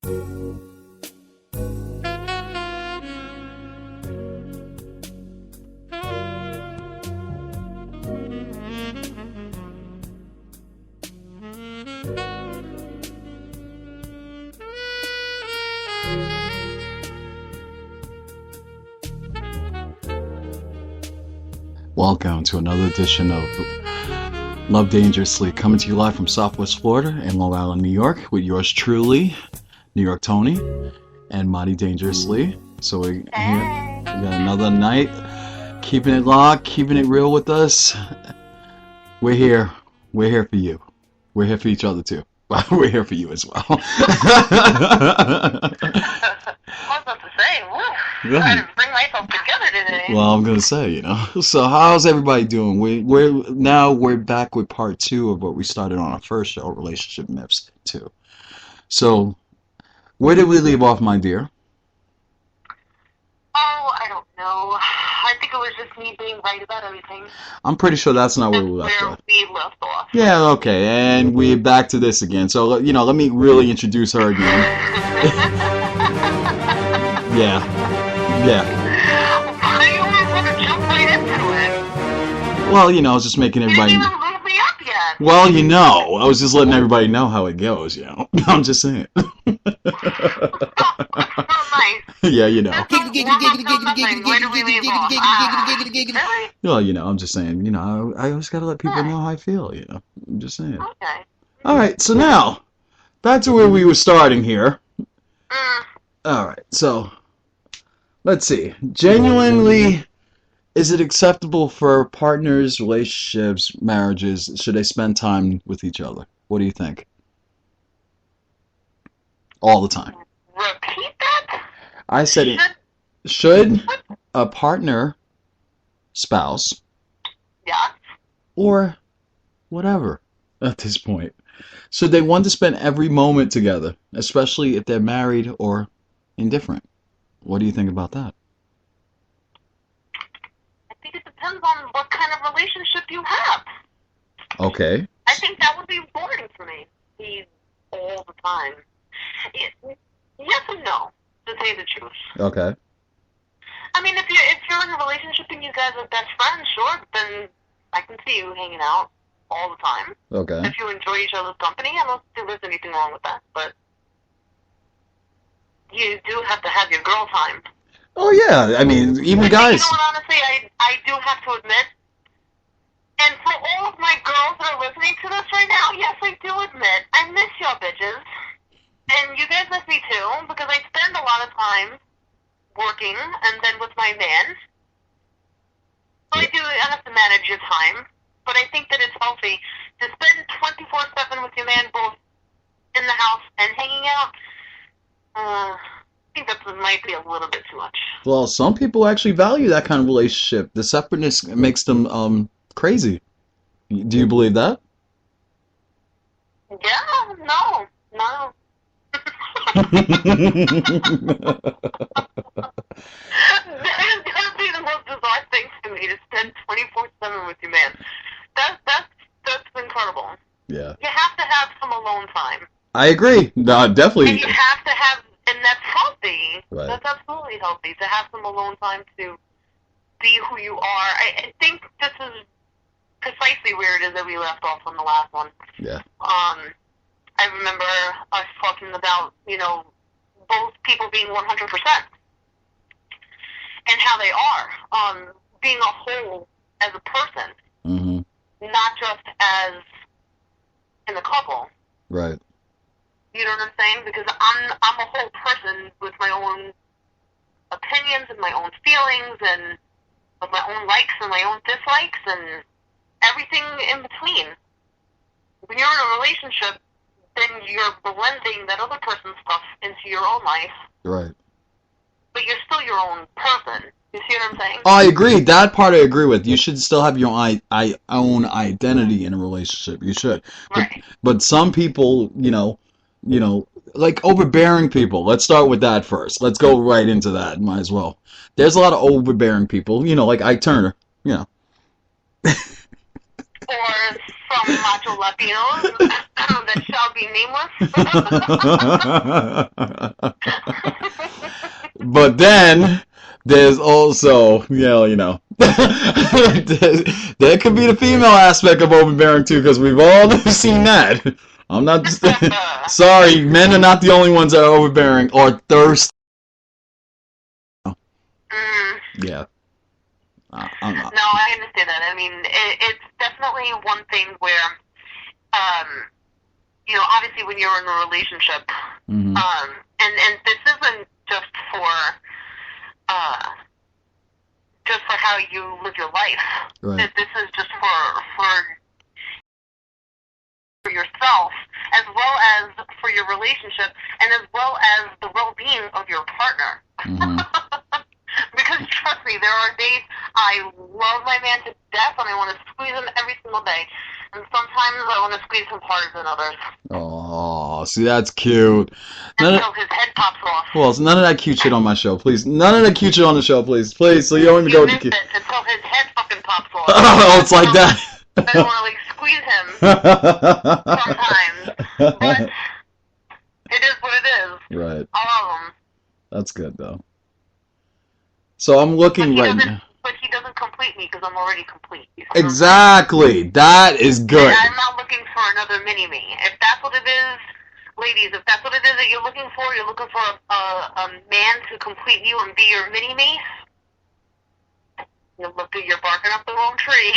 Welcome to another edition of Love Dangerously, coming to you live from Southwest Florida and Long Island, New York, with yours truly, New York Tony, and Mighty Dangerously. So we're here. We got another night, keeping it locked, keeping it real with us. We're here. We're here for you. We're here for each other too. We're here for you as well. I was about to say, woo, trying to bring myself together today. Well, I'm gonna say, So how's everybody doing? We're back with part 2 of what we started on our first show, Relationship Myths 2. So, where did we leave off, my dear? Oh, I don't know. I think it was just me being right about everything. I'm pretty sure that's not where we left off. We left off. Yeah, okay, and we're back to this again. So, let me really introduce her again. Yeah. Why do you always want to jump right into it? Well, I was just making everybody... You didn't even move me up yet. Well, I was just letting everybody know how it goes, I'm just saying. Nice. Yeah, Where do we leave off? Really? Well, I'm just saying, I always gotta let people know how I feel, I'm just saying. Okay. Alright, so now, back to where we were starting here. Alright, so, let's see. Genuinely, is it acceptable for partners, relationships, marriages, should they spend time with each other? What do you think? All the time. Repeat that? I said, should a partner, spouse, Yeah. or whatever at this point, should they want to spend every moment together, especially if they're married or indifferent? What do you think about that? I think it depends on what kind of relationship you have. Okay. I think that would be boring for me. All the time. Yes and no, to say the truth. Okay. I mean, if you're in a relationship and you guys are best friends, sure, then I can see you hanging out all the time. Okay. If you enjoy each other's company, I don't think there's anything wrong with that. But you do have to have your girl time. Oh yeah, I mean, even guys. You know what, honestly, I do have to admit, and for all of my girls that are listening to this right now, yes, I do admit, I miss y'all bitches. And you guys miss me too, because I spend a lot of time working and then with my man. So I have to manage your time. But I think that it's healthy to spend 24/7 with your man, both in the house and hanging out. I think that might be a little bit too much. Well, some people actually value that kind of relationship. The separateness makes them crazy. Do you believe that? Yeah, no. That would be the most bizarre thing to me, to spend 24/7 with your man. That's incredible. Yeah. You have to have some alone time. I agree. No, definitely. And you have to have, and that's healthy. Right. That's absolutely healthy, to have some alone time to be who you are. I think this is precisely where it is that we left off on the last one. Yeah. I remember us talking about, both people being 100% and how they are, being a whole as a person, not just as in a couple. Right. You know what I'm saying? Because I'm a whole person with my own opinions and my own feelings and with my own likes and my own dislikes and everything in between. When you're in a relationship, then you're blending that other person's stuff into your own life. Right. But you're still your own person. You see what I'm saying? Oh, I agree. That part I agree with. You should still have your own identity in a relationship. You should. Right. But some people, like overbearing people. Let's start with that first. Let's go right into that. Might as well. There's a lot of overbearing people, like Ike Turner, Or from Macho Latinos that shall be nameless. But then there's also, you know, there could be the female aspect of overbearing too, because we've all seen that. I'm not sorry, men are not the only ones that are overbearing or thirsty. Yeah. No, I understand that. I mean, it's definitely one thing where, you know, obviously when you're in a relationship, and this isn't just for how you live your life. Right. This is just for yourself, as well as for your relationship, and as well as the well-being of your partner. Because trust me, there are days I love my man to death and I want to squeeze him every single day. And sometimes I want to squeeze him harder than others. Oh, see, that's cute. Until his head pops off. Well, it's none of that cute shit on my show, please. None of that cute shit on the show, please. Please, so you don't even go to cute. Until his head fucking pops off. Oh, it's like that. I don't want to, like, squeeze him sometimes. But it is what it is. Right. I love him. That's good, though. So I'm looking right now. But he doesn't complete me because I'm already complete. Exactly. That is good. And I'm not looking for another mini-me. If that's what it is, ladies, if that's what it is that you're looking for a man to complete you and be your mini-me, you're barking up the wrong tree.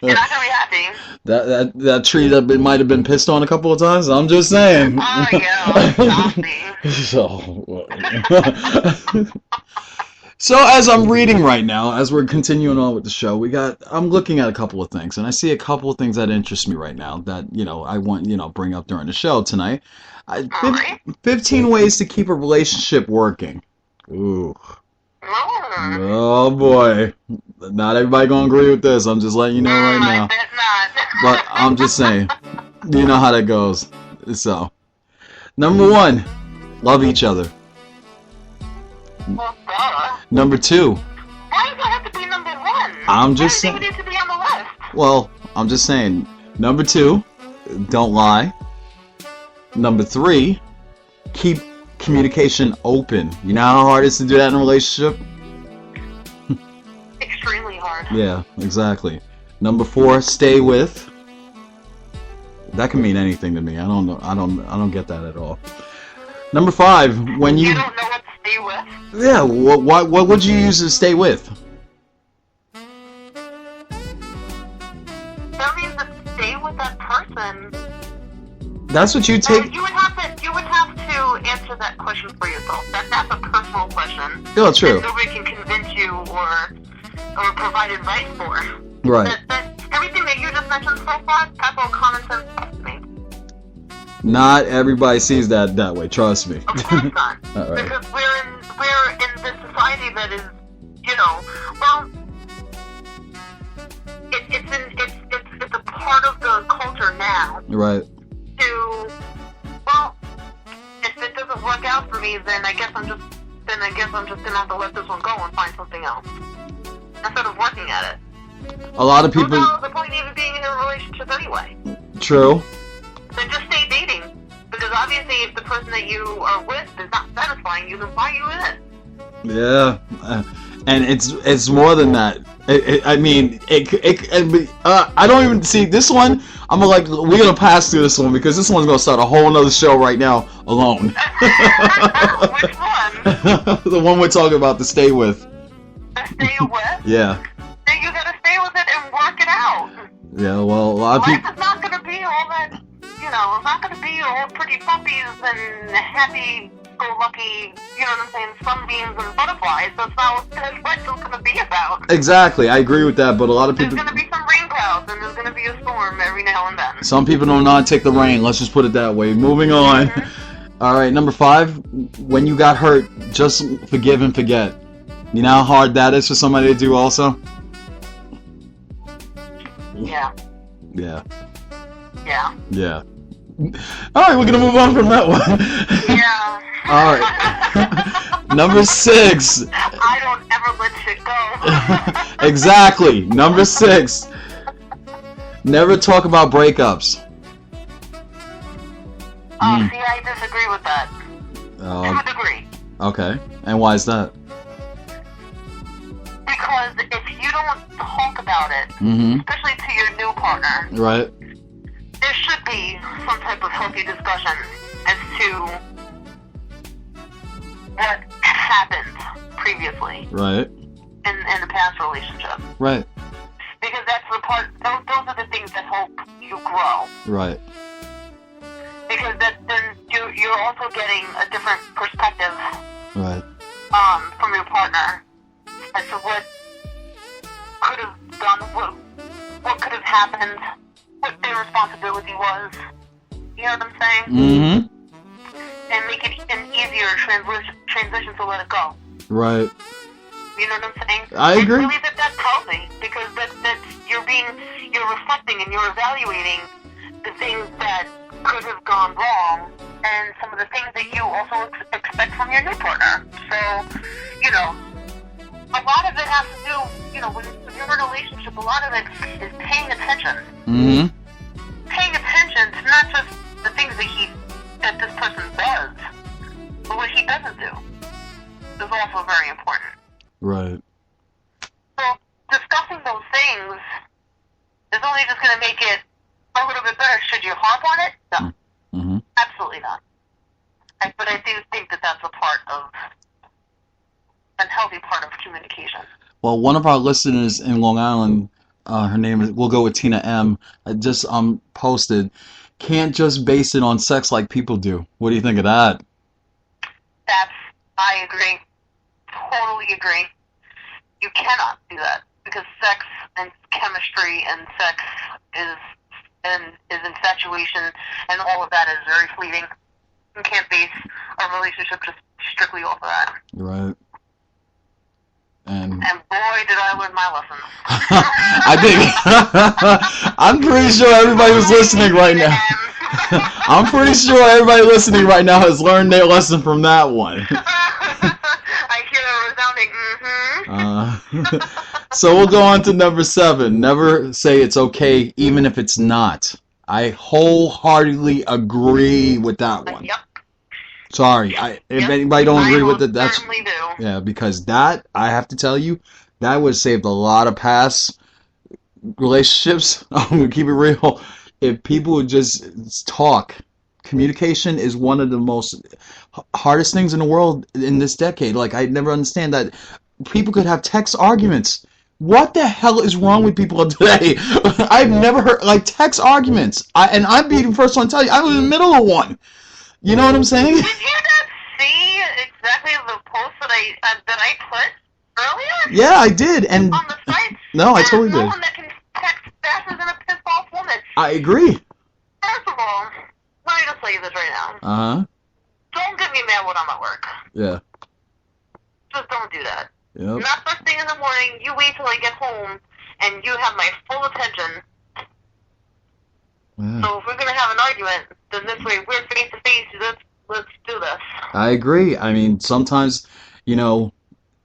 You're not going to be happy. That tree that might have been pissed on a couple of times, I'm just saying. Oh, yeah. So as I'm reading right now, as we're continuing on with the show, I'm looking at a couple of things, and I see a couple of things that interest me right now that, I want, bring up during the show tonight. 15 ways to keep a relationship working. Ooh. Oh boy. Not everybody gonna agree with this. I'm just letting you know right now. I bet not. But I'm just saying, you know how that goes. So, number 1, love each other. Well, Number 2. why does it have to be number 1? I'm just saying. Why does it need to be on the list? Well, I'm just saying. Number 2, don't lie. Number 3, keep communication open. You know how hard it is to do that in a relationship? Extremely hard. Yeah, exactly. Number 4, stay with. That can mean anything to me. I don't know. I don't get that at all. Number 5, when you don't know what to stay with? Yeah, what would you use to stay with? That means to stay with that person. That's what you take. You would have to answer that question for yourself. That's a personal question. Yeah, true. That nobody can convince you or provide advice for. Right. Everything that you just mentioned so far, that's all common sense to me. Not everybody sees that way. Trust me. Of course not. All right. Because we're in this society that is, it's a part of the culture now. Right. If it doesn't work out for me, then I guess I'm just gonna have to let this one go and find something else instead of working at it. A lot of people. What's the point of even being in a relationship anyway? True. Then just stay dating, because obviously if the person that you are with is not satisfying you, then why are you in it? Yeah, and it's more than that. I don't even see this one. we're gonna pass through this one because this one's gonna start a whole nother show right now alone. Which one? The one we're talking about to stay with. To stay with? Yeah. Then you gotta stay with it and work it out. Yeah, well, a lot of people. Life is not gonna be all that. It's not gonna be all pretty puppies and happy-go-lucky, you know what I'm saying, sunbeams and butterflies. That's not what life's gonna be about. Exactly, I agree with that, but a lot of people. There's gonna be some rain clouds and there's gonna be a storm every now and then. Some people don't know how to take the rain. Let's just put it that way. Moving on. Mm-hmm. All right, number 5. When you got hurt, just forgive and forget. You know how hard that is for somebody to do also? Yeah. Yeah. Yeah. Yeah. All right, we're going to move on from that one. Yeah. All right. Number 6. I don't ever let shit go. Exactly. Number 6. Never talk about breakups. Oh, see, I disagree with that. To a degree. Okay. And why is that? Because if you don't talk about it, especially to your new partner, right, there should be some type of healthy discussion as to what happened previously. Right. In the past relationship. Right. Because that's the part, those are the things that help you grow. Right. Because then you're also getting a different perspective. Right. From your partner as to what could have done, what could have happened, what their responsibility was. You know what I'm saying? Mm-hmm. And make it an easier transition to let it go. Right. You know what I'm saying? I agree. I believe that's healthy because that's you're reflecting and you're evaluating the things that could have gone wrong and some of the things that you also expect from your new partner. So, you know, a lot of it has to do, you know, when you're in a relationship, a lot of it is paying attention. Mm-hmm. Paying attention to not just the things that this person does, but what he doesn't do is also very important. Right. So discussing those things is only just going to make it a little bit better. Should you harp on it? No. Mm-hmm. Absolutely not. But I do think that that's a part of, a healthy part of communication. Well, one of our listeners in Long Island, her name is, we'll go with Tina M, just posted, can't just base it on sex like people do. What do you think of that? I agree. Totally agree. You cannot do that because sex and chemistry and sex is infatuation and all of that is very fleeting. You can't base a relationship just strictly off of that. Right. And boy, did I learn my lessons. I think I'm pretty sure everybody who's listening right now. I'm pretty sure everybody listening right now has learned their lesson from that one. I hear a resounding So we'll go on to number 7. Never say it's okay, even if it's not. I wholeheartedly agree with that one. Yep. Sorry, if anybody don't agree with it, that's certainly do. Yeah, because that, I have to tell you, that would save a lot of past relationships. I'm gonna keep it real. If people would just talk, communication is one of the most hardest things in the world in this decade. Like, I never understand that people could have text arguments. What the hell is wrong with people today? I've never heard, like, text arguments. And I'd be the first one to tell you, I was in the middle of one. You know what I'm saying? Did you not see exactly the post that I put earlier? Yeah, I did. And on the site? No, I totally did. No one that can text faster than a pissed off woman. I agree. First of all, let me just tell you this right now. Uh-huh. Don't get me mad when I'm at work. Yeah. Just don't do that. Yep. Not first thing in the morning. You wait till I get home, and you have my full attention. Yeah. So if we're gonna have an argument, then this way we're face to face. Let's do this. I agree. I mean, sometimes, you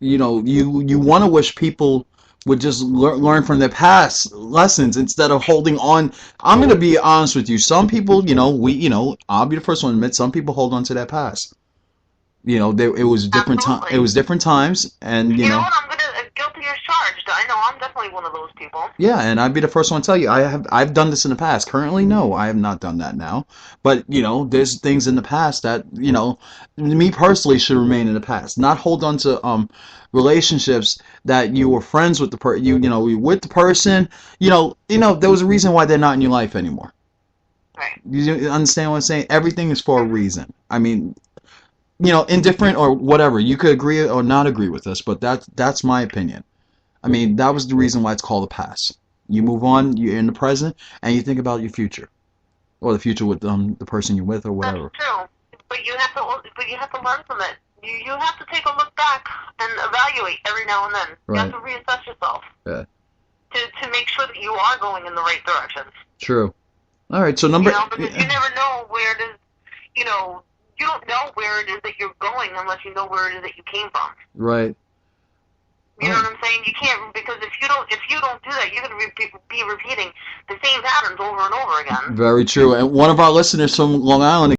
want to wish people would just learn from their past lessons instead of holding on. I'm gonna be honest with you. Some people, I'll be the first one to admit, some people hold on to their past. It was different time. It was different times, and you know what? I'm guilty as charged. I know I'm definitely one of those people. Yeah, and I'd be the first one to tell you I've done this in the past. Currently, no, I have not done that now. But there's things in the past that me personally should remain in the past. Not hold on to relationships that you were friends with the person. You with the person. There was a reason why they're not in your life anymore. Right. You understand what I'm saying? Everything is for a reason. I mean, indifferent or whatever. You could agree or not agree with us, but that's my opinion. I mean, that was the reason why it's called the past. You move on, you're in the present, and you think about your future, or the future with the person you're with, or whatever. That's true, but you have to learn from it. You have to take a look back and evaluate every now and then. Right. You have to reassess yourself. Yeah. To make sure that you are going in the right direction. True. All right. So because you never know where it is. You don't know where it is that you're going unless you know where it is that you came from. Right. You know what I'm saying? You can't, because if you don't do that, you're going to be repeating the same patterns over and over again. Very true. And one of our listeners from Long Island